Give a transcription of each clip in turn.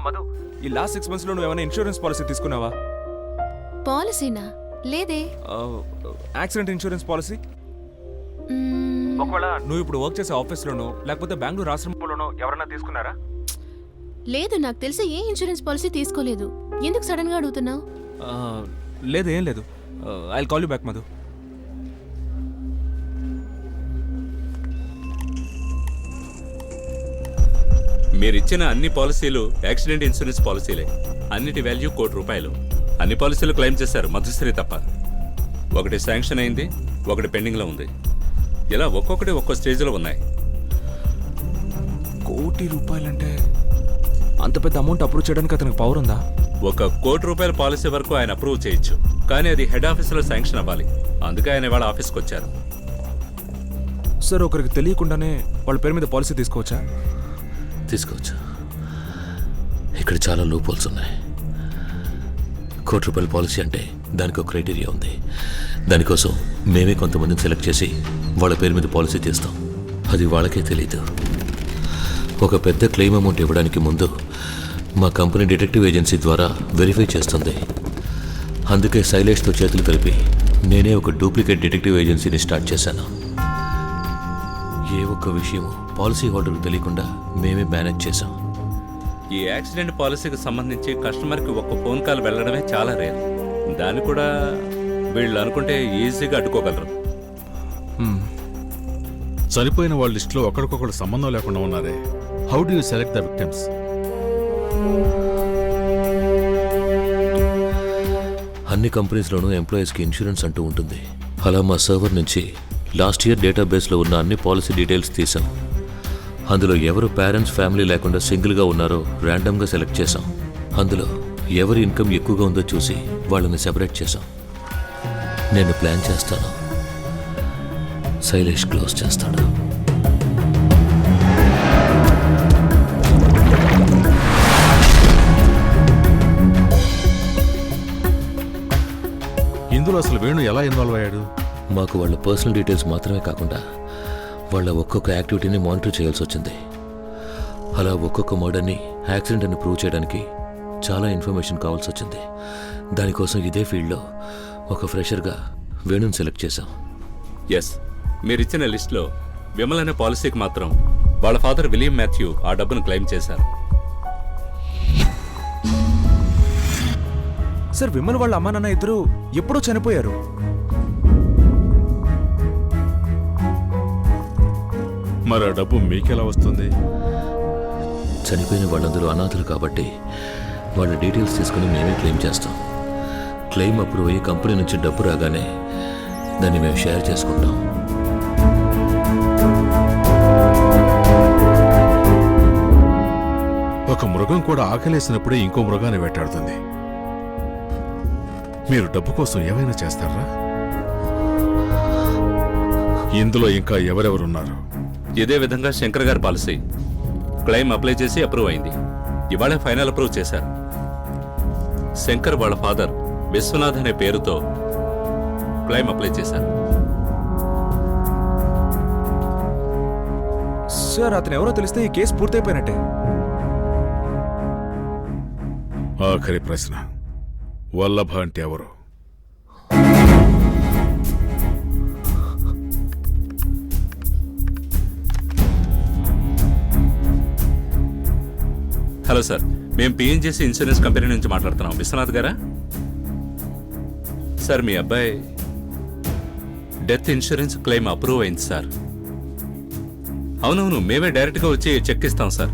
మధు, ఈ last 6 months లో నువ్వు ఏమైనా ఇన్సూరెన్స్ పాలసీ తీసుకున్నావా? పాలసీనా? లేదే. Accident insurance policy? ఒకవేళ నువ్వు ఇప్పుడు వర్క్ చేసే ఆఫీస్లోనో లేకపోతే బెంగళూరు ఆశ్రమంలోనో ఎవరైనా తీసుకున్నారా? లేదు, నాకు తెలిసి ఏ ఇన్సూరెన్స్ పాలసీ తీసుకోలేదు. ఎందుకు సడన్ గా అడుగుతున్నావు? లేదు, ఏం లేదు. I call you back Madhu. మీరిచ్చిన అన్ని పాలసీలు యాక్సిడెంట్ ఇన్సూరెన్స్ పాలసీలే. అన్నిటి వాల్యూ ₹1,00,00,000. అన్ని పాలసీలు క్లెయిమ్ చేశారు, మధుశ్రీ తప్ప. ఒకటి శాంక్షన్ అయింది, ఒకటి పెండింగ్లో ఉంది. ఇలా ఒక్కొక్కటి ఒక్కో స్టేజ్లో ఉన్నాయి. ₹1,00,00,000 అంటే అంత పెద్ద అమౌంట్ అప్రూవ్ చేయడానికి అతనికి పవర్ ఉందా? ₹1,00,00,000 పాలసీ వరకు ఆయన అప్రూవ్ చేయొచ్చు, కానీ అది హెడ్ ఆఫీసులో శాంక్షన్ అవ్వాలి. అందుకే ఆయన ఇవాళ ఆఫీస్కి వచ్చారు. సార్, ఒకరికి తెలియకుండానే వాళ్ళ పేరు మీద పాలసీ తీసుకోవచ్చా? తీసుకోవచ్చు. ఇక్కడ చాలా లూపోల్స్ ఉన్నాయి. ₹1,00,00,000 పాలసీ అంటే దానికి ఒక క్రైటీరియా ఉంది. దానికోసం మేమే కొంతమందిని సెలెక్ట్ చేసి వాళ్ళ పేరు మీద పాలసీ తీస్తాం. అది వాళ్ళకే తెలీదు. ఒక పెద్ద క్లెయిమ్ అమౌంట్ ఇవ్వడానికి ముందు మా కంపెనీ డిటెక్టివ్ ఏజెన్సీ ద్వారా వెరిఫై చేస్తుంది. అందుకే శైలేష్తో చేతులు కలిపి నేనే ఒక డూప్లికేట్ డిటెక్టివ్ ఏజెన్సీని స్టార్ట్ చేశాను. ఏ ఒక్క విషయం పాలసీ హోల్డర్కి తెలియకుండా మేమే మేనేజ్ చేశాం. ఈ యాక్సిడెంట్ పాలసీకి సంబంధించి కస్టమర్కి ఒక్క ఫోన్ కాల్ వెళ్ళడమే చాలా రేర్. దాన్ని కూడా వీళ్ళు అనుకుంటే ఈజీగా అడ్డుకోగలరు. చనిపోయిన వాళ్ళ లిస్టులో ఒకరికొకరు సంబంధం లేకుండా ఉన్నారే. How do you select the victims? అన్ని కంపెనీస్లోనూ ఎంప్లాయీస్కి ఇన్సూరెన్స్ అంటూ ఉంటుంది. అలా మా సర్వర్ నుంచి లాస్ట్ ఇయర్ డేటాబేస్లో ఉన్న అన్ని పాలసీ డీటెయిల్స్ తీసాం. అందులో ఎవరు పేరెంట్స్ ఫ్యామిలీ లేకుండా సింగిల్గా ఉన్నారో ర్యాండమ్గా సెలెక్ట్ చేసాం. అందులో ఎవరి ఇన్కమ్ ఎక్కువగా ఉందో చూసి వాళ్ళని సెపరేట్ చేసాం. నేను ప్లాన్ చేస్తాను, శైలేష్ క్లోజ్ చేస్తాడు. ఇందులో అసలు వేణు ఎలా ఇన్వాల్వ్ అయ్యాడు? మాకు వాళ్ళ పర్సనల్ డీటెయిల్స్ మాత్రమే కాకుండా వాళ్ళ ఒక్కొక్క యాక్టివిటీని మానిటర్ చేయాల్సి వచ్చింది. అలా ఒక్కొక్క మర్డర్ని యాక్సిడెంట్ అని ప్రూవ్ చేయడానికి చాలా ఇన్ఫర్మేషన్ కావాల్సి వచ్చింది. దానికోసం ఇదే ఫీల్డ్లో ఒక ఫ్రెషర్గా వేణుని సెలెక్ట్ చేశాం. ఎస్, మీరిచ్చిన లిస్టులో విమల్ అనే పాలసీకి మాత్రం వాళ్ళ ఫాదర్ విలియం మాథ్యూ ఆ డబ్బును క్లెయిమ్ చేశారు. సార్, విమల్ వాళ్ళ అమ్మా నాన్న ఇద్దరు ఎప్పుడో చనిపోయారు. మరి ఆ డబ్బు మీకెలా వస్తుంది? చనిపోయిన వాళ్ళందరూ అనాథులు కాబట్టి వాళ్ళ డీటెయిల్స్ తీసుకుని మేమే క్లెయిమ్ చేస్తాం. క్లెయిమ్ అప్రూవ్ అయ్యి కంపెనీ నుంచి డబ్బు రాగానే దాన్ని మేము షేర్ చేసుకుంటాం. ఒక మృగం కూడా ఆకలేసినప్పుడే ఇంకో మృగాన్ని వేటాడుతుంది. మీరు డబ్బు కోసం ఏమైనా చేస్తారా? ఇందులో ఇంకా ఎవరెవరున్నారు? ఇదే విధంగా శంకర్ గారి పాలసీ క్లెయిమ్ అప్లై చేసి అప్రూవ్ అయింది. ఇవాళ ఫైనల్ అప్రూవ్ చేశారు. శంకర్ వాళ్ళ ఫాదర్ విశ్వనాథ్ అనే పేరుతో క్లెయిమ్ అప్లై చేశారు. సార్, అతను ఎవరో తెలిస్తే ఈ కేసు పూర్తయిపోయినట్టే. ఆఖరి ప్రశ్న, వల్లభ అంటే ఎవరు? హలో సార్, మేము పిఎన్జీసీ ఇన్సూరెన్స్ కంపెనీ నుంచి మాట్లాడుతున్నాం. విశ్వనాథ్ గారా? సార్, మీ అబ్బాయి డెత్ ఇన్సూరెన్స్ క్లెయిమ్ అప్రూవ్ అయింది సార్. అవునవును, మేమే డైరెక్ట్గా వచ్చి చెక్ ఇస్తాం సార్.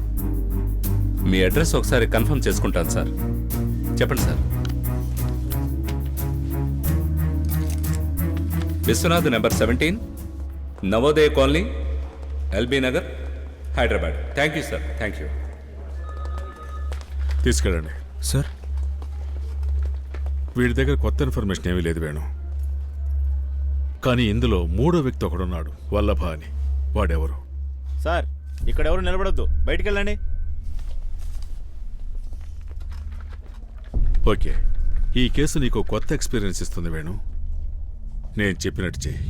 మీ అడ్రస్ ఒకసారి కన్ఫర్మ్ చేసుకుంటాను సార్. చెప్పండి sir. Vishwanath number 17, Navodaya colony, LB Nagar, Hyderabad. Thank you sir. Thank you. తీసుకెళ్ళండి. సార్, వీడి దగ్గర కొత్త ఇన్ఫర్మేషన్ ఏమీ లేదు వేణు. కానీ ఇందులో మూడో వ్యక్తి ఒకడున్నాడు, వల్లభ అని. వాడెవరు? సార్, ఇక్కడ ఎవరు నిలబడొద్దు, బయటికి వెళ్ళండి. ఓకే, ఈ కేసు నీకు కొత్త ఎక్స్పీరియన్స్ ఇస్తుంది వేణు. నేను చెప్పినట్టు చెయ్యి.